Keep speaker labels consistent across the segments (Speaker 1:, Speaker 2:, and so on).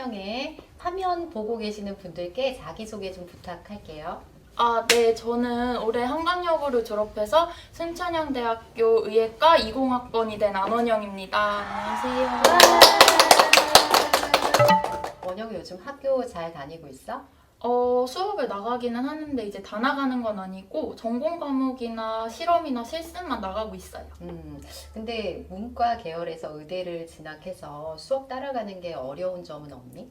Speaker 1: 환영해. 화면 보고 계시는 분들께 자기소개 좀 부탁할게요.
Speaker 2: 네, 저는 올해 한강여고를 졸업해서 순천향대학교 의예과 20학번이 된 안원영입니다. 안녕하세요.
Speaker 1: 원영이 요즘 학교 잘 다니고 있어?
Speaker 2: 수업을 나가기는 하는데 이제 다 나가는 건 아니고 전공 과목이나 실험이나 실습만 나가고 있어요.
Speaker 1: 근데 문과 계열에서 의대를 진학해서 수업 따라가는 게 어려운 점은 없니?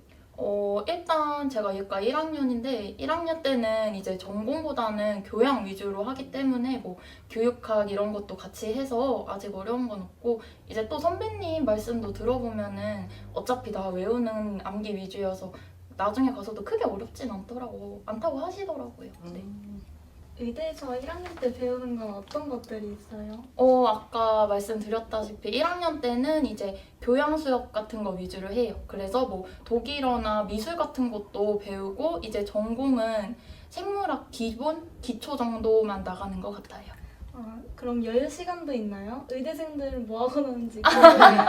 Speaker 2: 일단 제가 예과 1학년인데 1학년 때는 이제 전공보다는 교양 위주로 하기 때문에 뭐 교육학 이런 것도 같이 해서 아직 어려운 건 없고 이제 또 선배님 말씀도 들어보면은 어차피 다 외우는 암기 위주여서 나중에 가서도 크게 어렵진 않다고 하시더라고요. 네.
Speaker 3: 의대에서 1학년 때 배우는 건 어떤 것들이 있어요?
Speaker 2: 아까 말씀드렸다시피 1학년 때는 이제 교양 수업 같은 거 위주로 해요. 그래서 뭐 독일어나 미술 같은 것도 배우고 이제 전공은 생물학 기초 정도만 나가는 것 같아요.
Speaker 3: 그럼 여유 시간도 있나요? 의대생들은 뭐 하고 노는지 궁금해요.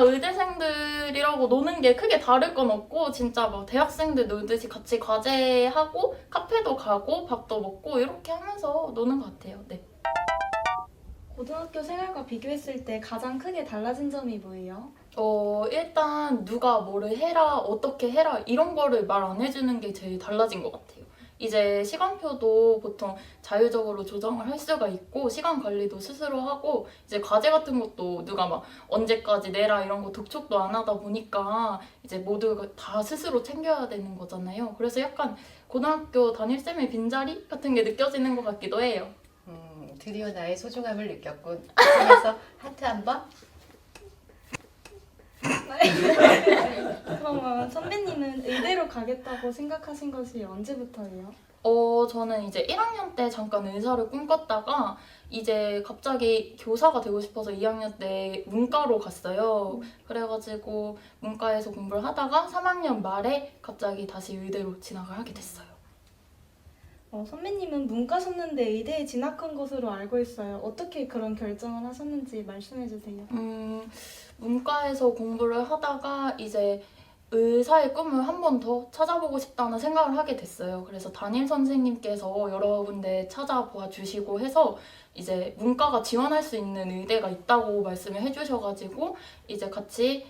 Speaker 2: 의대생들이라고 노는 게 크게 다를 건 없고 진짜 뭐 대학생들 놀듯이 같이 과제하고 카페도 가고 밥도 먹고 이렇게 하면서 노는 것 같아요. 네.
Speaker 3: 고등학교 생활과 비교했을 때 가장 크게 달라진 점이 뭐예요?
Speaker 2: 일단 누가 뭐를 해라, 어떻게 해라 이런 거를 말 안 해주는 게 제일 달라진 것 같아요. 이제 시간표도 보통 자유적으로 조정을 할 수가 있고 시간 관리도 스스로 하고 이제 과제 같은 것도 누가 막 언제까지 내라 이런 거 독촉도 안 하다 보니까 이제 모두가 다 스스로 챙겨야 되는 거잖아요. 그래서 약간 고등학교 담임쌤의 빈자리 같은 게 느껴지는 것 같기도 해요.
Speaker 1: 드디어 나의 소중함을 느꼈군. 그래서 하트 한번?
Speaker 3: 그러면 선배님은 의대로 가겠다고 생각하신 것이 언제부터예요?
Speaker 2: 저는 이제 1학년 때 잠깐 의사를 꿈꿨다가 이제 갑자기 교사가 되고 싶어서 2학년 때 문과로 갔어요. 그래가지고 문과에서 공부를 하다가 3학년 말에 갑자기 다시 의대로 진학을 하게 됐어요.
Speaker 3: 선배님은 문과셨는데 의대에 진학한 것으로 알고 있어요. 어떻게 그런 결정을 하셨는지 말씀해 주세요.
Speaker 2: 문과에서 공부를 하다가 이제 의사의 꿈을 한 번 더 찾아보고 싶다는 생각을 하게 됐어요. 그래서 담임 선생님께서 여러 군데 찾아봐 주시고 해서 이제 문과가 지원할 수 있는 의대가 있다고 말씀을 해주셔가지고 이제 같이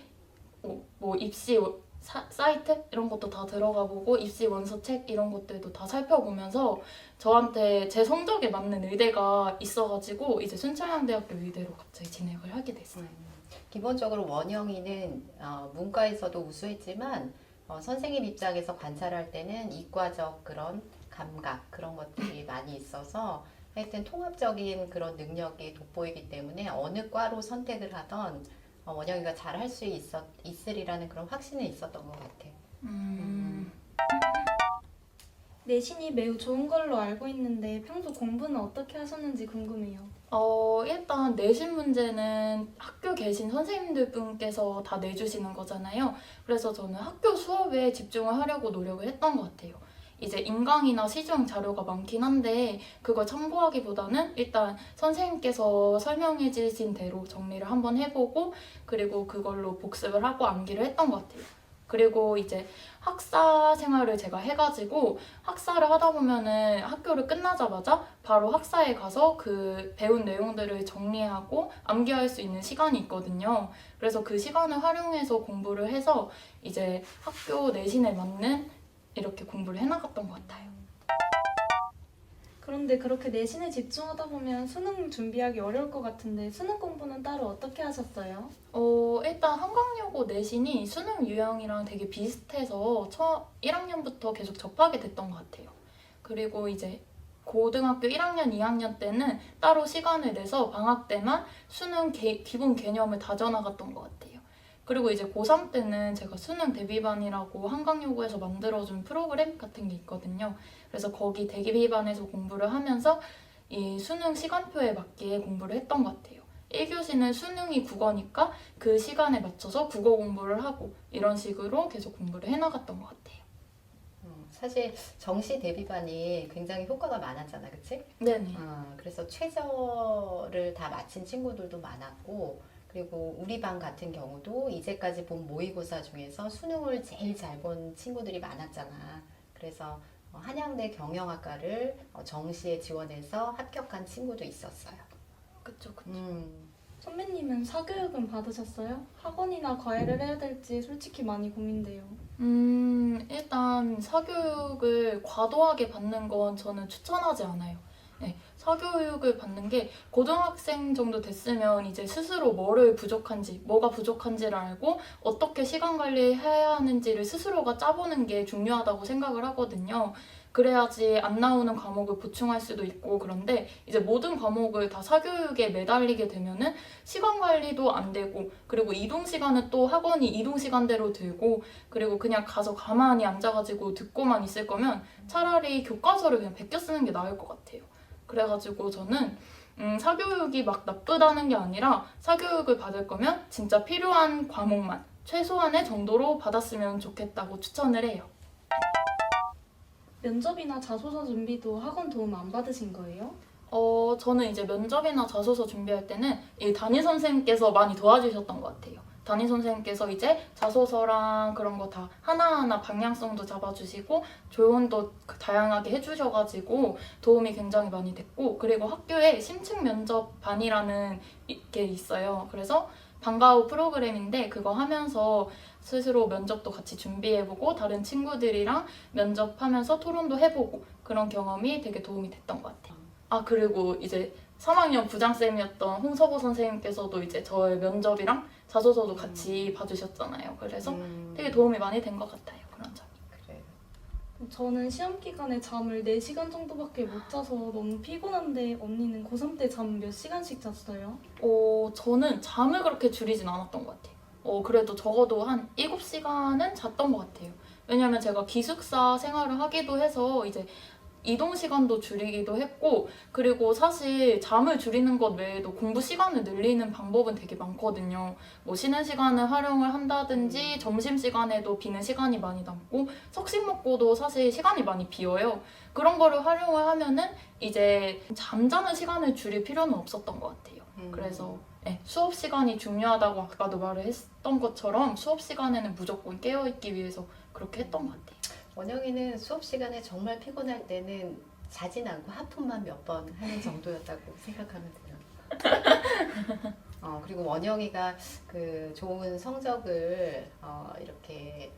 Speaker 2: 뭐 입시 사이트 이런 것도 다 들어가 보고 입시 원서책 이런 것들도 다 살펴보면서 저한테 제 성적에 맞는 의대가 있어가지고 이제 순천향대학교 의대로 갑자기 진학을 하게 됐어요.
Speaker 1: 기본적으로 원영이는 문과에서도 우수했지만 선생님 입장에서 관찰할 때는 이과적 그런 감각 그런 것들이 많이 있어서 하여튼 통합적인 그런 능력이 돋보이기 때문에 어느 과로 선택을 하던 원영이가 잘할 수 있으리라는 그런 확신은 있었던 것 같아.
Speaker 3: 내신이 매우 좋은 걸로 알고 있는데 평소 공부는 어떻게 하셨는지 궁금해요.
Speaker 2: 일단 내신 문제는 학교 계신 선생님들 분께서 다 내주시는 거잖아요. 그래서 저는 학교 수업에 집중을 하려고 노력을 했던 것 같아요. 이제 인강이나 시중 자료가 많긴 한데 그걸 참고하기보다는 일단 선생님께서 설명해 주신 대로 정리를 한번 해보고 그리고 그걸로 복습을 하고 암기를 했던 것 같아요. 그리고 이제 학사 생활을 제가 해가지고 학사를 하다 보면은 학교를 끝나자마자 바로 학사에 가서 그 배운 내용들을 정리하고 암기할 수 있는 시간이 있거든요. 그래서 그 시간을 활용해서 공부를 해서 이제 학교 내신에 맞는 이렇게 공부를 해나갔던 것 같아요.
Speaker 3: 그런데 그렇게 내신에 집중하다 보면 수능 준비하기 어려울 것 같은데 수능 공부는 따로 어떻게 하셨어요?
Speaker 2: 일단 한강여고 내신이 수능 유형이랑 되게 비슷해서 1학년부터 계속 접하게 됐던 것 같아요. 그리고 이제 고등학교 1학년, 2학년 때는 따로 시간을 내서 방학 때만 수능 기본 개념을 다져나갔던 것 같아요. 그리고 이제 고3 때는 제가 수능 대비반이라고 한강여고에서 만들어준 프로그램 같은 게 있거든요. 그래서 거기 대비반에서 공부를 하면서 이 수능 시간표에 맞게 공부를 했던 것 같아요. 1교시는 수능이 국어니까 그 시간에 맞춰서 국어 공부를 하고 이런 식으로 계속 공부를 해나갔던 것 같아요.
Speaker 1: 사실 정시 대비반이 굉장히 효과가 많았잖아, 그치?
Speaker 2: 네네.
Speaker 1: 그래서 최저를 다 마친 친구들도 많았고 그리고 우리 반 같은 경우도 이제까지 본 모의고사 중에서 수능을 제일 잘 본 친구들이 많았잖아. 그래서 한양대 경영학과를 정시에 지원해서 합격한 친구도 있었어요.
Speaker 2: 그쵸.
Speaker 3: 선배님은 사교육은 받으셨어요? 학원이나 과외를 해야 될지 솔직히 많이 고민돼요.
Speaker 2: 일단 사교육을 과도하게 받는 건 저는 추천하지 않아요. 네, 사교육을 받는 게 고등학생 정도 됐으면 이제 스스로 뭐가 부족한지를 알고 어떻게 시간 관리해야 하는지를 스스로가 짜보는 게 중요하다고 생각을 하거든요. 그래야지 안 나오는 과목을 보충할 수도 있고. 그런데 이제 모든 과목을 다 사교육에 매달리게 되면은 시간 관리도 안 되고, 그리고 이동 시간은 또 학원이 이동 시간대로 들고, 그리고 그냥 가서 가만히 앉아가지고 듣고만 있을 거면 차라리 교과서를 그냥 베껴 쓰는 게 나을 것 같아요. 그래가지고 저는 사교육이 막 나쁘다는 게 아니라 사교육을 받을 거면 진짜 필요한 과목만 최소한의 정도로 받았으면 좋겠다고 추천을 해요.
Speaker 3: 면접이나 자소서 준비도 학원 도움 안 받으신 거예요?
Speaker 2: 저는 이제 면접이나 자소서 준비할 때는 이 담임 선생님께서 많이 도와주셨던 것 같아요. 담임 선생님께서 이제 자소서랑 그런 거 다 하나하나 방향성도 잡아주시고 조언도 다양하게 해주셔가지고 도움이 굉장히 많이 됐고, 그리고 학교에 심층 면접반이라는 게 있어요. 그래서 방과후 프로그램인데 그거 하면서 스스로 면접도 같이 준비해보고 다른 친구들이랑 면접하면서 토론도 해보고 그런 경험이 되게 도움이 됐던 것 같아요. 아, 그리고 이제 3학년 부장쌤이었던 홍서보 선생님께서도 이제 저의 면접이랑 자소서도 같이 봐주셨잖아요. 그래서 되게 도움이 많이 된 것 같아요. 그런 점이.
Speaker 1: 그래.
Speaker 3: 저는 시험 기간에 잠을 4시간 정도밖에 못 자서 너무 피곤한데 언니는 고3 때 잠 몇 시간씩 잤어요?
Speaker 2: 저는 잠을 그렇게 줄이진 않았던 것 같아요. 그래도 적어도 한 7시간은 잤던 것 같아요. 왜냐면 제가 기숙사 생활을 하기도 해서 이제 이동 시간도 줄이기도 했고, 그리고 사실 잠을 줄이는 것 외에도 공부 시간을 늘리는 방법은 되게 많거든요. 뭐 쉬는 시간을 활용을 한다든지 점심 시간에도 비는 시간이 많이 남고 석식 먹고도 사실 시간이 많이 비어요. 그런 거를 활용을 하면은 이제 잠자는 시간을 줄일 필요는 없었던 것 같아요. 그래서 수업 시간이 중요하다고 아까도 말을 했던 것처럼 수업 시간에는 무조건 깨어있기 위해서 그렇게 했던 것 같아요.
Speaker 1: 원영이는 수업 시간에 정말 피곤할 때는 자진 않고 하품만 몇 번 하는 정도였다고 생각하면 돼요. 그리고 원영이가 그 좋은 성적을 이렇게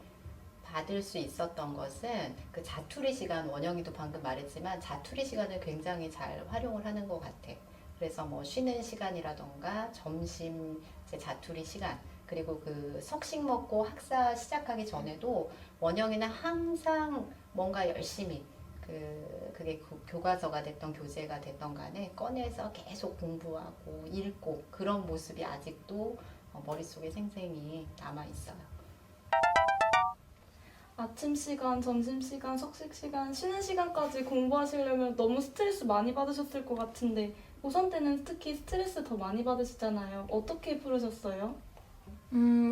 Speaker 1: 받을 수 있었던 것은 그 자투리 시간, 원영이도 방금 말했지만 자투리 시간을 굉장히 잘 활용을 하는 것 같아. 그래서 뭐 쉬는 시간이라던가 점심 이제 자투리 시간, 그리고 그 석식 먹고 학사 시작하기 전에도 원영이는 항상 뭔가 열심히 그게 교과서가 됐던 교재가 됐던 간에 꺼내서 계속 공부하고 읽고 그런 모습이 아직도 머릿속에 생생히 남아 있어요.
Speaker 3: 아침 시간, 점심 시간, 석식 시간, 쉬는 시간까지 공부하시려면 너무 스트레스 많이 받으셨을 것 같은데 고3 때는 특히 스트레스 더 많이 받으시잖아요. 어떻게 풀으셨어요?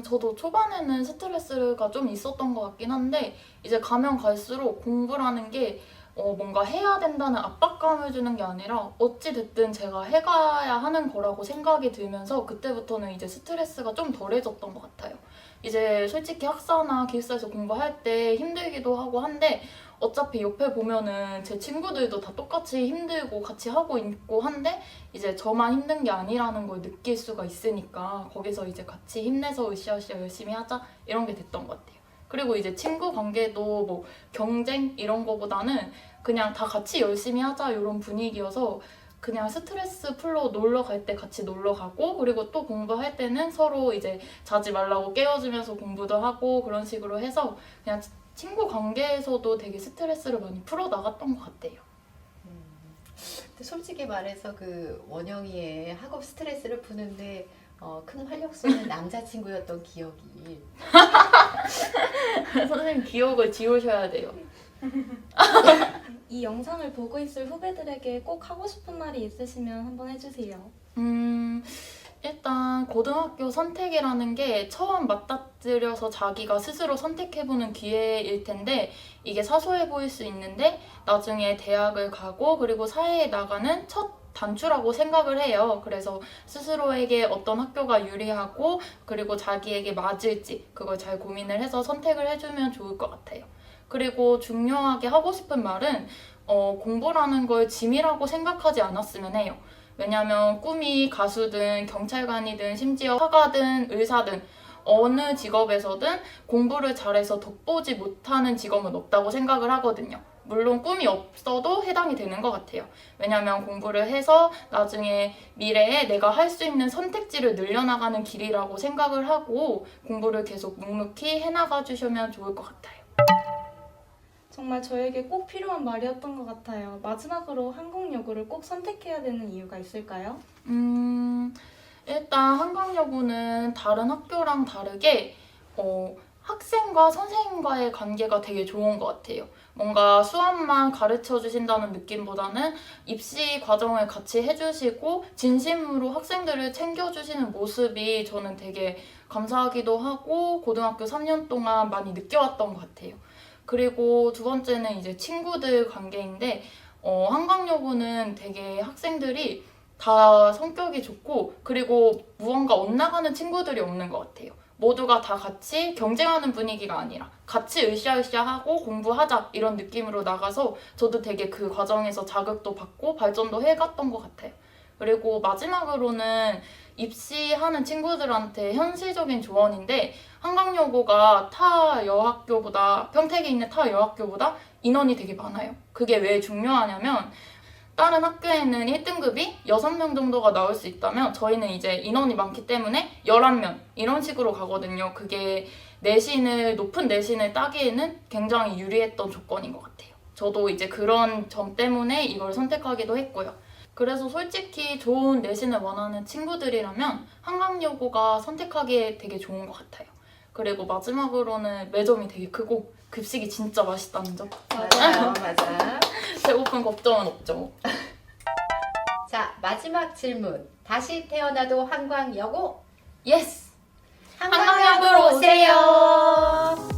Speaker 2: 저도 초반에는 스트레스가 좀 있었던 것 같긴 한데 이제 가면 갈수록 공부라는 게 뭔가 해야 된다는 압박감을 주는 게 아니라 어찌 됐든 제가 해가야 하는 거라고 생각이 들면서 그때부터는 이제 스트레스가 좀 덜해졌던 것 같아요. 이제 솔직히 학사나 기숙사에서 공부할 때 힘들기도 하고 한데 어차피 옆에 보면은 제 친구들도 다 똑같이 힘들고 같이 하고 있고 한데 이제 저만 힘든 게 아니라는 걸 느낄 수가 있으니까 거기서 이제 같이 힘내서 으쌰으쌰 열심히 하자 이런 게 됐던 것 같아요. 그리고 이제 친구 관계도 뭐 경쟁 이런 거보다는 그냥 다 같이 열심히 하자 이런 분위기여서 그냥 스트레스 풀러 놀러 갈 때 같이 놀러 가고, 그리고 또 공부할 때는 서로 이제 자지 말라고 깨워주면서 공부도 하고 그런 식으로 해서 그냥 친구 관계에서도 되게 스트레스를 많이 풀어 나갔던 것 같아요.
Speaker 1: 근데 솔직히 말해서 그 원영이의 학업 스트레스를 푸는데 큰 활력소는 남자친구였던 기억이.
Speaker 2: 선생님 기억을 지우셔야 돼요.
Speaker 3: 이 영상을 보고 있을 후배들에게 꼭 하고 싶은 말이 있으시면 한번 해주세요.
Speaker 2: 일단 고등학교 선택이라는 게 처음 맞닥뜨려서 자기가 스스로 선택해보는 기회일 텐데 이게 사소해 보일 수 있는데 나중에 대학을 가고 그리고 사회에 나가는 첫 단추라고 생각을 해요. 그래서 스스로에게 어떤 학교가 유리하고 그리고 자기에게 맞을지 그걸 잘 고민을 해서 선택을 해주면 좋을 것 같아요. 그리고 중요하게 하고 싶은 말은 공부라는 걸 짐이라고 생각하지 않았으면 해요. 왜냐하면 꿈이 가수든 경찰관이든 심지어 화가든 의사든 어느 직업에서든 공부를 잘해서 돋보지 못하는 직업은 없다고 생각을 하거든요. 물론 꿈이 없어도 해당이 되는 것 같아요. 왜냐하면 공부를 해서 나중에 미래에 내가 할 수 있는 선택지를 늘려나가는 길이라고 생각을 하고 공부를 계속 묵묵히 해나가 주시면 좋을 것 같아요.
Speaker 3: 정말 저에게 꼭 필요한 말이었던 것 같아요. 마지막으로 한국여고를 꼭 선택해야 되는 이유가 있을까요?
Speaker 2: 일단 한강여고는 다른 학교랑 다르게 학생과 선생님과의 관계가 되게 좋은 것 같아요. 뭔가 수업만 가르쳐 주신다는 느낌보다는 입시 과정을 같이 해주시고 진심으로 학생들을 챙겨주시는 모습이 저는 되게 감사하기도 하고 고등학교 3년 동안 많이 느껴왔던 것 같아요. 그리고 두 번째는 이제 친구들 관계인데 한강여고는 되게 학생들이 다 성격이 좋고 그리고 무언가 엇나가는 친구들이 없는 것 같아요. 모두가 다 같이 경쟁하는 분위기가 아니라 같이 으쌰으쌰하고 공부하자 이런 느낌으로 나가서 저도 되게 그 과정에서 자극도 받고 발전도 해갔던 것 같아요. 그리고 마지막으로는 입시하는 친구들한테 현실적인 조언인데 한강여고가 타 여학교보다 평택에 있는 타 여학교보다 인원이 되게 많아요. 그게 왜 중요하냐면 다른 학교에는 1등급이 6명 정도가 나올 수 있다면 저희는 이제 인원이 많기 때문에 11명 이런 식으로 가거든요. 그게 높은 내신을 따기에는 굉장히 유리했던 조건인 것 같아요. 저도 이제 그런 점 때문에 이걸 선택하기도 했고요. 그래서 솔직히 좋은 내신을 원하는 친구들이라면 한강여고가 선택하기에 되게 좋은 것 같아요. 그리고 마지막으로는 매점이 되게 크고 급식이 진짜 맛있다는 점.
Speaker 1: 맞아요, 맞아.
Speaker 2: 배고픈 걱정은 없죠.
Speaker 1: 자, 마지막 질문. 다시 태어나도 한강여고?
Speaker 2: 예스!
Speaker 1: 한강여고로 오세요.